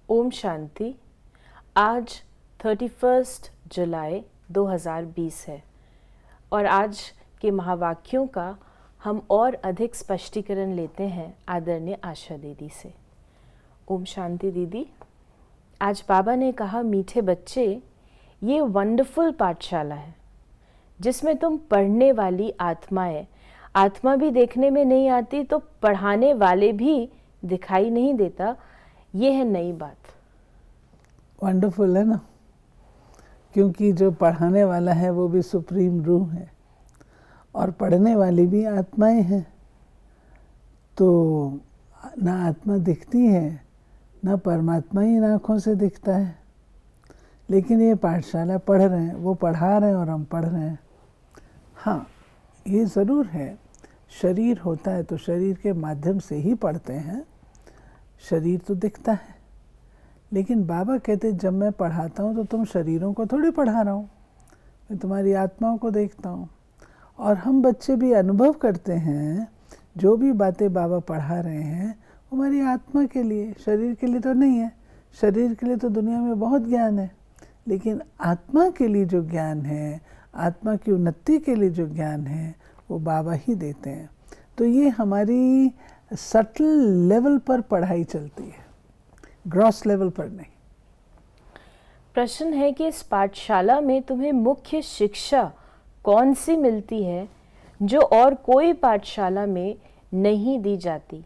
ओम शांति। आज 31 जुलाई 2020 है और आज के महावाक्यों का हम और अधिक स्पष्टीकरण लेते हैं आदरणीय आशा दीदी से। ओम शांति दीदी। आज बाबा ने कहा, मीठे बच्चे, ये वंडरफुल पाठशाला है जिसमें तुम पढ़ने वाली आत्माएं, आत्मा भी देखने में नहीं आती तो पढ़ाने वाले भी दिखाई नहीं देता। ये है नई बात। वंडरफुल है ना, क्योंकि जो पढ़ाने वाला है वो भी सुप्रीम रूह है और पढ़ने वाली भी आत्माएं हैं। तो ना आत्मा दिखती है ना परमात्मा ही आँखों से दिखता है, लेकिन ये पाठशाला पढ़ रहे हैं, वो पढ़ा रहे हैं और हम पढ़ रहे हैं। हाँ, ये ज़रूर है, शरीर होता है तो शरीर के माध्यम से ही पढ़ते हैं, शरीर तो दिखता है। लेकिन बाबा कहते जब मैं पढ़ाता हूँ तो तुम शरीरों को थोड़ी पढ़ा रहा हूँ, मैं तुम्हारी आत्माओं को देखता हूँ। और हम बच्चे भी अनुभव करते हैं जो भी बातें बाबा पढ़ा रहे हैं हमारी आत्मा के लिए, शरीर के लिए तो नहीं है। शरीर के लिए तो दुनिया में बहुत ज्ञान है, लेकिन आत्मा के लिए जो ज्ञान है, आत्मा की उन्नति के लिए जो ज्ञान है, वो बाबा ही देते हैं। तो ये हमारी सटल लेवल पर पढ़ाई चलती है, ग्रॉस लेवल पर नहीं। प्रश्न है कि इस पाठशाला में तुम्हें मुख्य शिक्षा कौन सी मिलती है जो और कोई पाठशाला में नहीं दी जाती?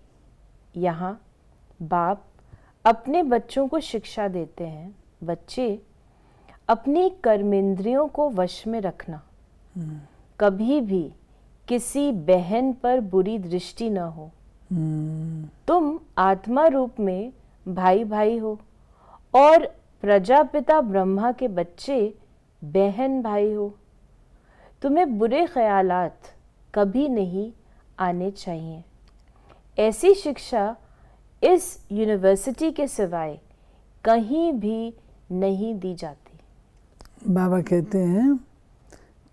यहाँ बाप अपने बच्चों को शिक्षा देते हैं, बच्चे अपनी कर्मेंद्रियों को वश में रखना, कभी भी किसी बहन पर बुरी दृष्टि न हो। तुम आत्मा रूप में भाई भाई हो और प्रजापिता ब्रह्मा के बच्चे बहन भाई हो। तुम्हें बुरे ख्यालात कभी नहीं आने चाहिए। ऐसी शिक्षा इस यूनिवर्सिटी के सिवाय कहीं भी नहीं दी जाती। बाबा कहते हैं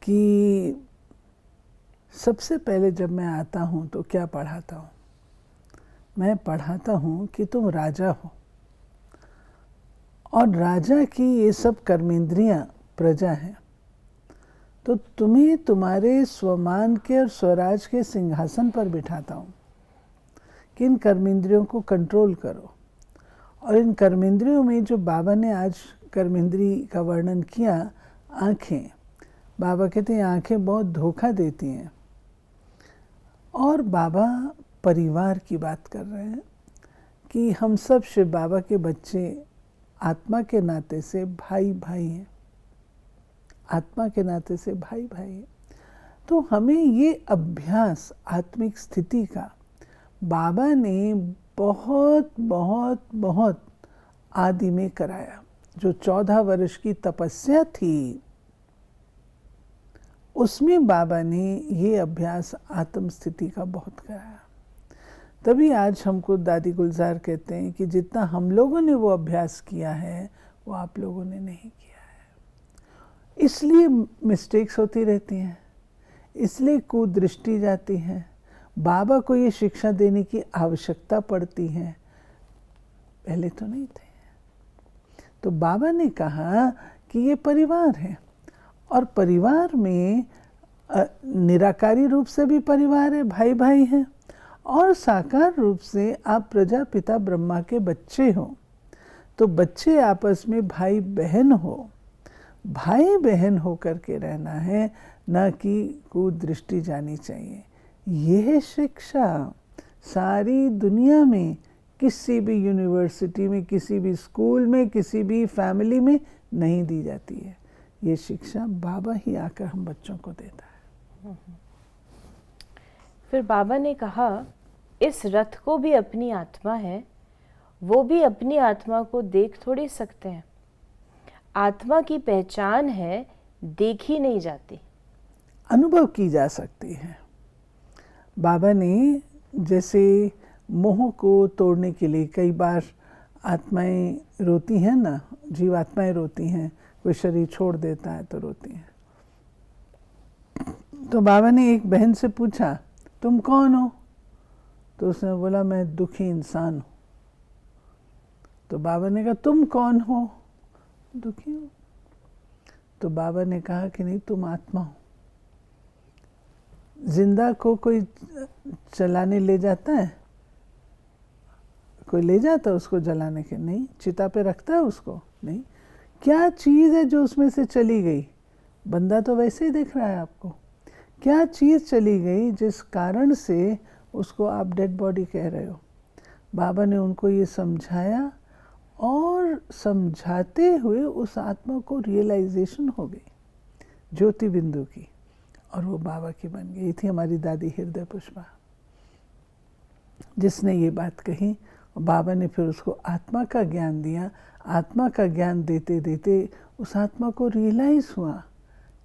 कि सबसे पहले जब मैं आता हूँ तो क्या पढ़ाता हूँ? मैं पढ़ाता हूँ कि तुम राजा हो और राजा की ये सब कर्मेंद्रियाँ प्रजा हैं, तो तुम्हें तुम्हारे स्वमान के और स्वराज के सिंहासन पर बिठाता हूँ कि इन कर्मेंद्रियों को कंट्रोल करो। और इन कर्मेंद्रियों में जो बाबा ने आज कर्मेंद्री का वर्णन किया, आँखें, बाबा कहते हैं आँखें बहुत धोखा देती हैं। और बाबा परिवार की बात कर रहे हैं कि हम सब शिव बाबा के बच्चे आत्मा के नाते से भाई भाई हैं, आत्मा के नाते से भाई भाई हैं। तो हमें ये अभ्यास आत्मिक स्थिति का बाबा ने बहुत बहुत बहुत आदि में कराया। जो 14 वर्ष की तपस्या थी उसमें बाबा ने ये अभ्यास आत्म स्थिति का बहुत कराया। तभी आज हमको दादी गुलजार कहते हैं कि जितना हम लोगों ने वो अभ्यास किया है वो आप लोगों ने नहीं किया है। इसलिए मिस्टेक्स होती रहती हैं, इसलिए कुदृष्टि जाती है। बाबा को ये शिक्षा देने की आवश्यकता पड़ती है, पहले तो नहीं थे। तो बाबा ने कहा कि ये परिवार है और परिवार में निराकारी रूप से भी परिवार है, भाई भाई हैं, और साकार रूप से आप प्रजापिता ब्रह्मा के बच्चे हो। तो बच्चे आपस में भाई बहन हो, भाई बहन हो करके रहना है, न कि कुदृष्टि जानी चाहिए। यह शिक्षा सारी दुनिया में किसी भी यूनिवर्सिटी में, किसी भी स्कूल में, किसी भी फैमिली में नहीं दी जाती है। ये शिक्षा बाबा ही आकर हम बच्चों को देता है। फिर बाबा ने कहा, इस रथ को भी अपनी आत्मा है, वो भी अपनी आत्मा को देख थोड़ी सकते हैं। आत्मा की पहचान है, देखी नहीं जाती, अनुभव की जा सकती है। बाबा ने जैसे मोह को तोड़ने के लिए कई बार आत्माएं रोती हैं ना, जीवात्माएं रोती हैं, कोई शरीर छोड़ देता है तो रोती हैं। तो बाबा ने एक बहन से पूछा, तुम कौन हो? तो उसने बोला, मैं दुखी इंसान हूँ। तो बाबा ने कहा तुम कौन हो? दुखी हूँ। तो बाबा ने कहा कि नहीं, तुम आत्मा हो। जिंदा को कोई चलाने ले जाता है? कोई ले जाता है उसको जलाने के? नहीं। चिता पे रखता है उसको? नहीं। क्या चीज़ है जो उसमें से चली गई? बंदा तो वैसे ही दिख रहा है आपको। क्या चीज़ चली गई जिस कारण से उसको आप डेड बॉडी कह रहे हो? बाबा ने उनको ये समझाया और समझाते हुए उस आत्मा को रियलाइजेशन हो गई ज्योति बिंदु की, और वो बाबा की बन गई। थी हमारी दादी हृदय पुष्पा जिसने ये बात कही। और बाबा ने फिर उसको आत्मा का ज्ञान दिया। आत्मा का ज्ञान देते देते उस आत्मा को रियलाइज हुआ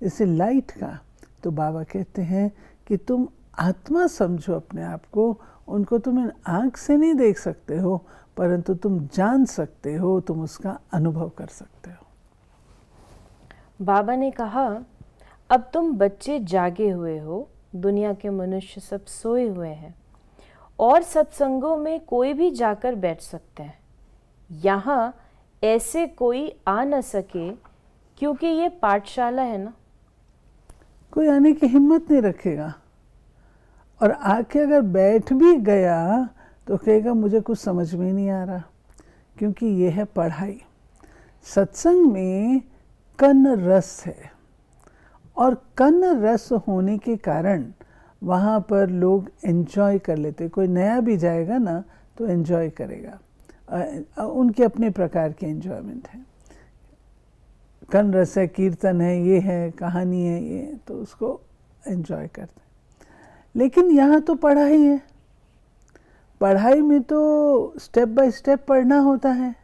जैसे लाइट का। तो बाबा कहते हैं कि तुम आत्मा समझो अपने आप को। उनको तुम इन आँख से नहीं देख सकते हो, परंतु तुम जान सकते हो, तुम उसका अनुभव कर सकते हो। बाबा ने कहा, अब तुम बच्चे जागे हुए हो, दुनिया के मनुष्य सब सोए हुए हैं और सत्संगों में कोई भी जाकर बैठ सकता है। यहाँ ऐसे कोई आ न सके क्योंकि ये पाठशाला है ना। कोई आने की हिम्मत नहीं रखेगा, और आके अगर बैठ भी गया तो कहेगा मुझे कुछ समझ में नहीं आ रहा, क्योंकि ये है पढ़ाई। सत्संग में कन रस है, और कन रस होने के कारण वहाँ पर लोग एंजॉय कर लेते। कोई नया भी जाएगा ना तो एंजॉय करेगा। उनके अपने प्रकार के एंजॉयमेंट है। कन रस है, कीर्तन है, ये है, कहानी है, ये तो उसको एंजॉय करते हैं। लेकिन यहाँ तो पढ़ाई है। पढ़ाई में तो स्टेप बाय स्टेप पढ़ना होता है,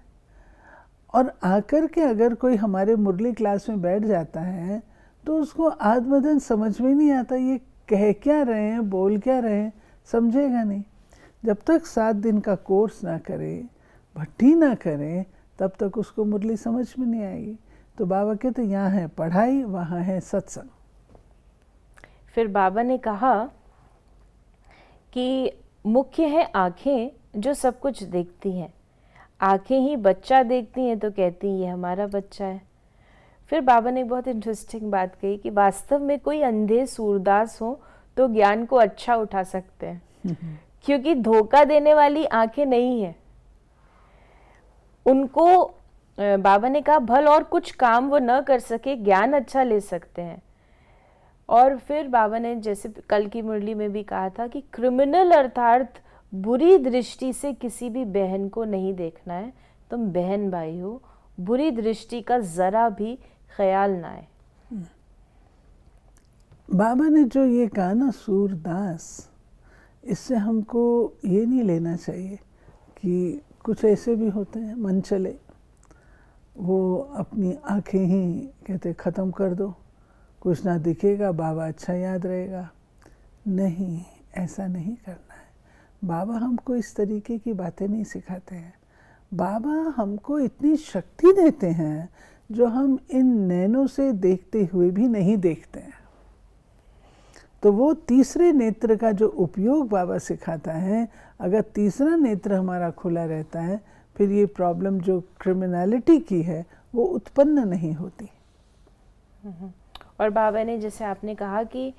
और आकर के अगर कोई हमारे मुरली क्लास में बैठ जाता है तो उसको आत्मदन समझ में नहीं आता, ये कह क्या रहे हैं, बोल क्या रहे हैं, समझेगा नहीं। जब तक 7 दिन का कोर्स ना करे, भट्टी ना करे, तब तक उसको मुरली समझ में नहीं आएगी। तो बाबा कहते यहाँ है पढ़ाई, वहाँ है सत्संग। फिर बाबा ने कहा कि मुख्य है आँखें जो सब कुछ देखती हैं। आँखें ही बच्चा देखती हैं तो कहती हैं ये हमारा बच्चा है। फिर बाबा ने बहुत इंटरेस्टिंग बात कही कि वास्तव में कोई अंधे सूरदास हो तो ज्ञान को अच्छा उठा सकते हैं, क्योंकि धोखा देने वाली आँखें नहीं है उनको। बाबा ने कहा भल और कुछ काम वो न कर सके, ज्ञान अच्छा ले सकते हैं। और फिर बाबा ने जैसे कल की मुरली में भी कहा था कि क्रिमिनल अर्थात बुरी दृष्टि से किसी भी बहन को नहीं देखना है। तुम बहन भाई हो, बुरी दृष्टि का जरा भी ख्याल ना आए। बाबा ने जो ये कहा ना सूरदास, इससे हमको ये नहीं लेना चाहिए कि कुछ ऐसे भी होते हैं मन चले, वो अपनी आँखें ही कहते ख़त्म कर दो, कुछ ना दिखेगा, बाबा अच्छा याद रहेगा। नहीं, ऐसा नहीं करना है। बाबा हमको इस तरीके की बातें नहीं सिखाते हैं। बाबा हमको इतनी शक्ति देते हैं जो हम इन नैनों से देखते हुए भी नहीं देखते हैं। तो वो तीसरे नेत्र का जो उपयोग बाबा सिखाता है, अगर तीसरा नेत्र हमारा खुला रहता है, फिर ये प्रॉब्लम जो क्रिमिनलिटी की है वो उत्पन्न नहीं होती। और बाबा ने जैसे आपने कहा कि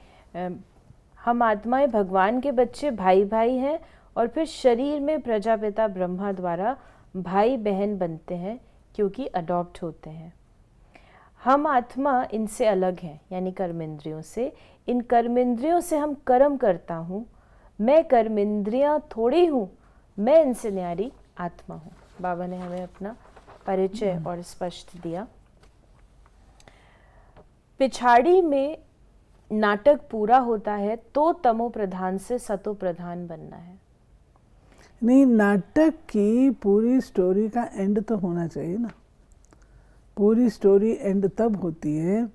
हम आत्माएं भगवान के बच्चे भाई भाई हैं, और फिर शरीर में प्रजापिता ब्रह्मा द्वारा भाई बहन बनते हैं क्योंकि अडॉप्ट होते हैं। हम आत्मा इनसे अलग हैं, यानी कर्मेंद्रियों से। इन कर्मेंद्रियों से हम कर्म करता हूँ। मैं कर्मेंद्रियाँ थोड़ी हूँ, मैं इनसे न्यारी आत्मा हूँ। बाबा ने हमें अपना परिचय और स्पष्ट दिया। पिछाड़ी में नाटक पूरा होता है तो तमो प्रधान से सतो प्रधान बनना है। नहीं, नाटक की पूरी स्टोरी का एंड तो होना चाहिए ना। पूरी स्टोरी एंड तब होती है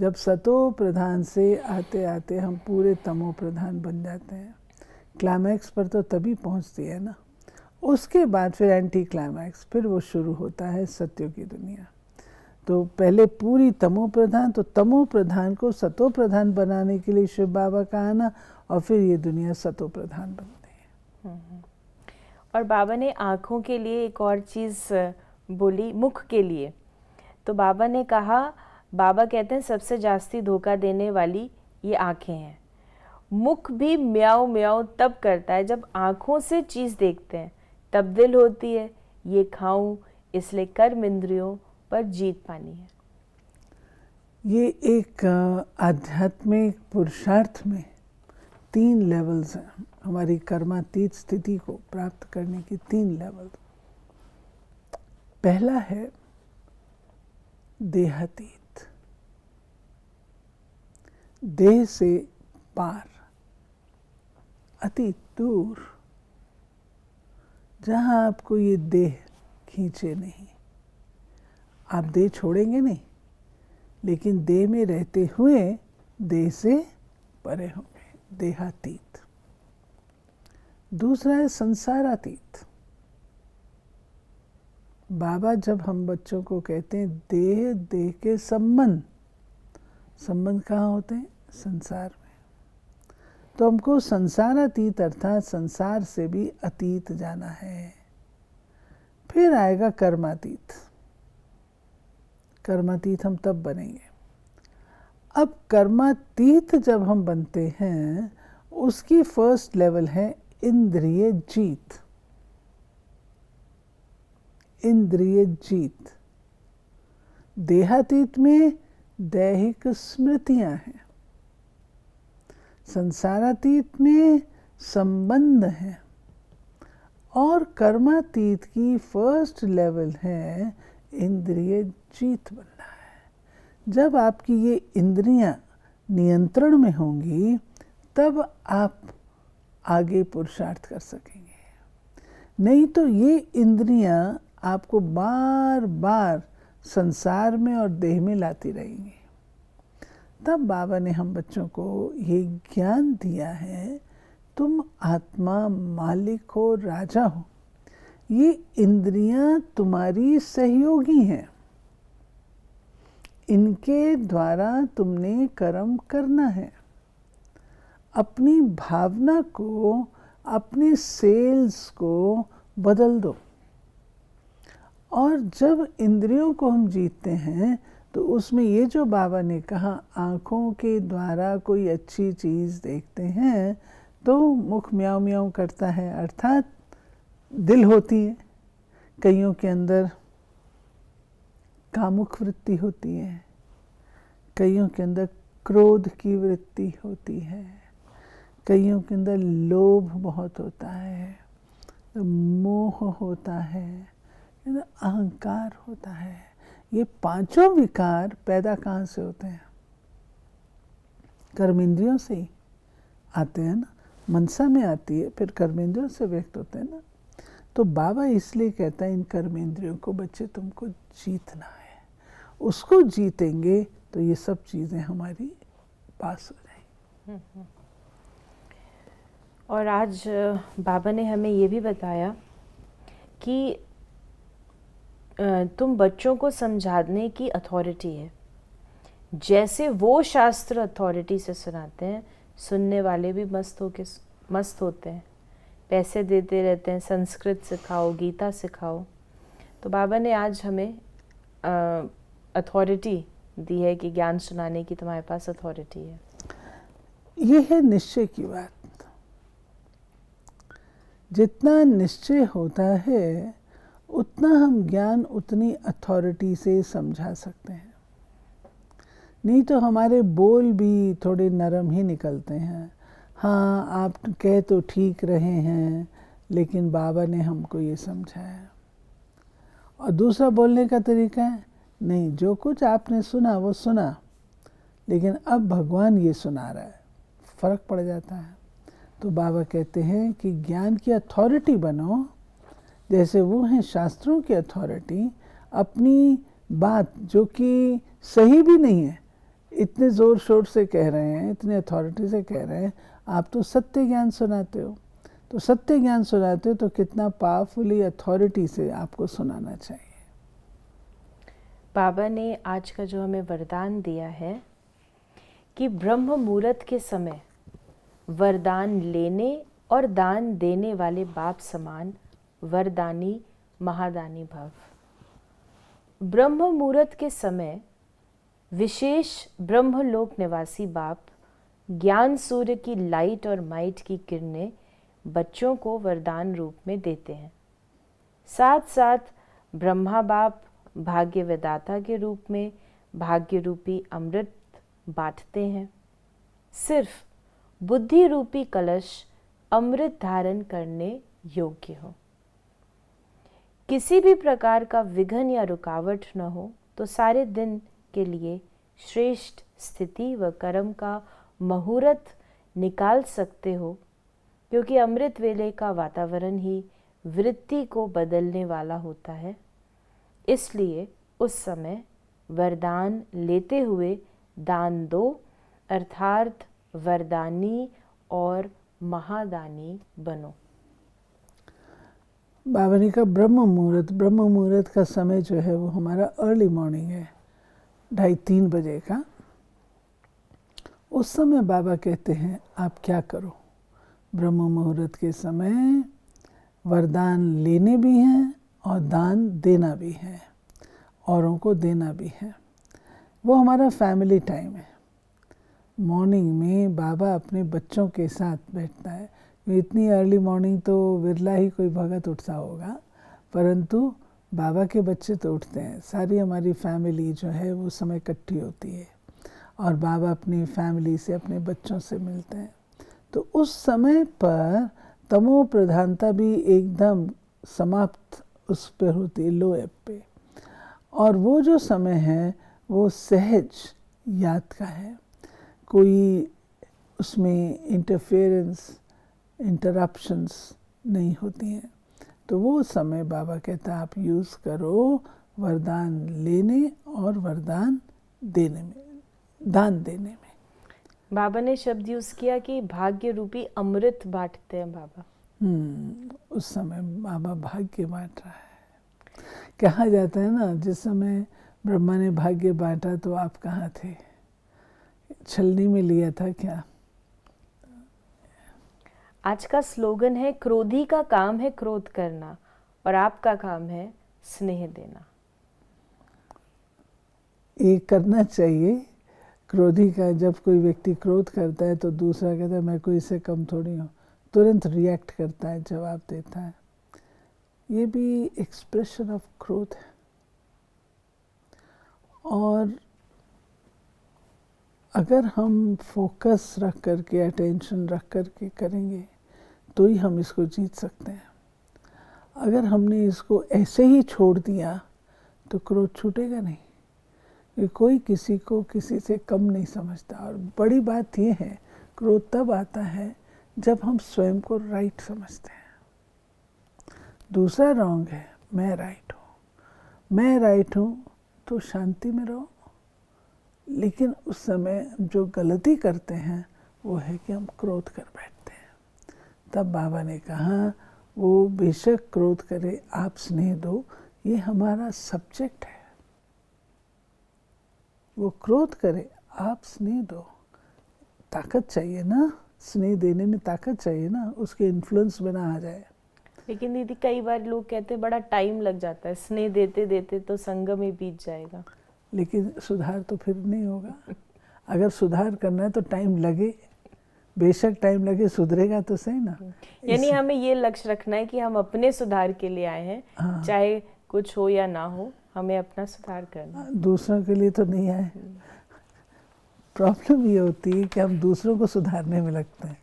जब सतो प्रधान से आते आते हम पूरे तमो प्रधान बन जाते हैं। क्लाइमैक्स पर तो तभी पहुंचती है ना। उसके बाद फिर एंटी क्लाइमैक्स, फिर वो शुरू होता है सत्यों की दुनिया। तो पहले पूरी तमो प्रधान, तो तमो प्रधान को सतो प्रधान बनाने के लिए शिव बाबा का आना, और फिर ये दुनिया सतो प्रधान बनती है। और बाबा ने आँखों के लिए एक और चीज़ बोली, मुख के लिए। तो बाबा ने कहा, बाबा कहते हैं सबसे जास्ती धोखा देने वाली ये आँखें हैं। मुख भी म्याऊं म्याऊं तब करता है जब आँखों से चीज़ देखते हैं, तब दिल होती है ये खाऊं, इसलिए कर्म इंद्रियों पर जीत पानी है। ये एक आध्यात्मिक पुरुषार्थ में 3 लेवल्स हैं। हमारी कर्मातीत स्थिति को प्राप्त करने की 3 लेवल। पहला है देहातीत, देह से पार, अति दूर, जहां आपको ये देह खींचे नहीं। आप देह छोड़ेंगे नहीं, लेकिन देह में रहते हुए देह से परे होंगे, देहातीत। दूसरा है संसारातीत। बाबा जब हम बच्चों को कहते हैं देह देह के संबंध, संबंध कहाँ होते हैं? संसार में। तो हमको संसारातीत अर्थात संसार से भी अतीत जाना है। फिर आएगा कर्मातीत। कर्मातीत हम तब बनेंगे। अब कर्मातीत जब हम बनते हैं, उसकी फर्स्ट लेवल है इंद्रिय जीत। इंद्रिय जीत। देहातीत में दैहिक स्मृतियां हैं, संसारातीत में संबंध है, और कर्मातीत की फर्स्ट लेवल है इंद्रिय जीत बनना है। जब आपकी ये इंद्रियां नियंत्रण में होंगी, तब आप आगे पुरुषार्थ कर सकेंगे। नहीं तो ये इंद्रियां आपको बार बार संसार में और देह में लाती रहेंगी। तब बाबा ने हम बच्चों को ये ज्ञान दिया है, तुम आत्मा मालिक हो, राजा हो। ये इंद्रियां तुम्हारी सहयोगी हैं, इनके द्वारा तुमने कर्म करना है। अपनी भावना को, अपने सेल्स को बदल दो। और जब इंद्रियों को हम जीतते हैं, तो उसमें ये जो बाबा ने कहा, आँखों के द्वारा कोई अच्छी चीज़ देखते हैं तो मुख म्याऊं म्याऊं करता है, अर्थात दिल होती है। कईयों के अंदर कामुक वृत्ति होती है, कईयों के अंदर क्रोध की वृत्ति होती है, कईयों के अंदर लोभ बहुत होता है, मोह होता है, अहंकार होता है। ये पांचों विकार पैदा कहाँ से होते हैं? कर्मेंद्रियों से ही आते हैं ना। मनसा में आती है, फिर कर्मेंद्रियों से व्यक्त होते हैं ना। तो बाबा इसलिए कहता है इन कर्मेंद्रियों को बच्चे तुमको जीतना है। उसको जीतेंगे तो ये सब चीज़ें हमारी पास हो जाएंगी। और आज बाबा ने हमें ये भी बताया कि तुम बच्चों को समझाने की अथॉरिटी है। जैसे वो शास्त्र अथॉरिटी से सुनाते हैं, सुनने वाले भी मस्त होते हैं, पैसे देते रहते हैं, संस्कृत सिखाओ, गीता सिखाओ। तो बाबा ने आज हमें अथॉरिटी दी है कि ज्ञान सुनाने की तुम्हारे पास अथॉरिटी है। ये है निश्चय की बात। जितना निश्चय होता है, उतना हम ज्ञान उतनी अथॉरिटी से समझा सकते हैं। नहीं तो हमारे बोल भी थोड़े नरम ही निकलते हैं। हाँ, आप कह तो ठीक रहे हैं, लेकिन बाबा ने हमको ये समझाया। और दूसरा बोलने का तरीका है, नहीं, जो कुछ आपने सुना वो सुना, लेकिन अब भगवान ये सुना रहा है, फ़र्क पड़ जाता है। तो बाबा कहते हैं कि ज्ञान की अथॉरिटी बनो, जैसे वो हैं शास्त्रों की अथॉरिटी। अपनी बात जो कि सही भी नहीं है, इतने ज़ोर शोर से कह रहे हैं, इतने अथॉरिटी से कह रहे हैं, आप तो सत्य ज्ञान सुनाते हो। तो सत्य ज्ञान सुनाते हो तो कितना पावरफुली अथॉरिटी से आपको सुनाना चाहिए। बाबा ने आज का जो हमें वरदान दिया है कि ब्रह्म मुहूर्त के समय वरदान लेने और दान देने वाले बाप समान वरदानी महादानी भव। ब्रह्म मुहूर्त के समय विशेष ब्रह्मलोक निवासी बाप ज्ञान सूर्य की लाइट और माइट की किरणें बच्चों को वरदान रूप में देते हैं। साथ साथ ब्रह्मा बाप भाग्य विदाता के रूप में भाग्य रूपी अमृत बांटते हैं। सिर्फ बुद्धि रूपी कलश अमृत धारण करने योग्य हो। किसी भी प्रकार का विघ्न या रुकावट न हो तो सारे दिन के लिए श्रेष्ठ स्थिति व कर्म का मुहूर्त निकाल सकते हो, क्योंकि अमृत वेले का वातावरण ही वृत्ति को बदलने वाला होता है। इसलिए उस समय वरदान लेते हुए दान दो, अर्थात वरदानी और महादानी बनो। बाबा ने कहा ब्रह्म मुहूर्त का समय जो है वो हमारा अर्ली मॉर्निंग है, 2:30-3 बजे का। उस समय बाबा कहते हैं आप क्या करो। ब्रह्म मुहूर्त के समय वरदान लेने भी हैं और दान देना भी है, औरों को देना भी है। वो हमारा फैमिली टाइम है। मॉर्निंग में बाबा अपने बच्चों के साथ बैठता है। इतनी अर्ली मॉर्निंग तो विरला ही कोई भगत उठता होगा, परंतु बाबा के बच्चे तो उठते हैं। सारी हमारी फैमिली जो है वो समय इकट्ठी होती है और बाबा अपनी फैमिली से, अपने बच्चों से मिलते हैं। तो उस समय पर तमो प्रधानता भी एकदम समाप्त उस पर होती है, लो एप पे। और वो जो समय है वो सहज याद का है, कोई उसमें इंटरफेरेंस, इंटरप्शंस नहीं होती हैं। तो वो समय बाबा कहता है आप यूज़ करो वरदान लेने और वरदान देने में, दान देने में। बाबा ने शब्द यूज किया कि भाग्य रूपी अमृत बांटते हैं बाबा। उस समय बाबा भाग्य बांट रहा है। कहा जाता है ना, जिस समय ब्रह्मा ने भाग्य बांटा तो आप कहाँ थे? छलनी में लिया था क्या? आज का स्लोगन है क्रोधी का काम है क्रोध करना और आपका काम है स्नेह देना। ये करना चाहिए। क्रोधी का, जब कोई व्यक्ति क्रोध करता है तो दूसरा कहता है मैं कोई इससे कम थोड़ी हूँ, तुरंत रिएक्ट करता है, जवाब देता है। ये भी एक्सप्रेशन ऑफ क्रोध है। और अगर हम फोकस रख करके, अटेंशन रख करके करेंगे तो ही हम इसको जीत सकते हैं। अगर हमने इसको ऐसे ही छोड़ दिया तो क्रोध छूटेगा नहीं। कोई किसी को किसी से कम नहीं समझता। और बड़ी बात ये है, क्रोध तब आता है जब हम स्वयं को राइट समझते हैं। दूसरा रॉन्ग है, मैं राइट हूँ। मैं राइट हूँ तो शांति में रहो। लेकिन उस समय जो गलती करते हैं वो है कि हम क्रोध कर बैठते हैं। तब बाबा ने कहा वो बेशक क्रोध करे, आप स्नेह दो, ये हमारा सब्जेक्ट है। वो क्रोध करे, आप स्नेह दो। ताकत चाहिए ना, स्नेह देने में ताकत चाहिए ना, उसके इन्फ्लुएंस बिना आ जाए। लेकिन दीदी कई बार लोग कहते हैं बड़ा टाइम लग जाता है, स्नेह देते देते तो संगम ही बीत जाएगा। लेकिन सुधार तो फिर नहीं होगा। अगर सुधार करना है तो टाइम लगे, बेशक टाइम लगे, सुधरेगा तो सही ना। यानी हमें ये लक्ष्य रखना है कि हम अपने सुधार के लिए आए हैं। हाँ। चाहे कुछ हो या ना हो, हमें अपना सुधार करना। दूसरों के लिए तो नहीं आए। प्रॉब्लम ये होती है कि हम दूसरों को सुधारने में लगते हैं।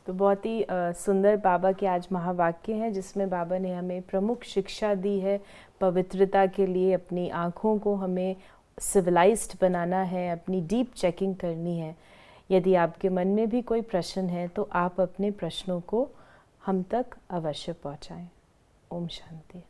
तो बहुत ही सुंदर बाबा के आज महावाक्य हैं, जिसमें बाबा ने हमें प्रमुख शिक्षा दी है पवित्रता के लिए। अपनी आँखों को हमें सिविलाइज्ड बनाना है, अपनी डीप चेकिंग करनी है। यदि आपके मन में भी कोई प्रश्न है तो आप अपने प्रश्नों को हम तक अवश्य पहुँचाएं। ओम शांति।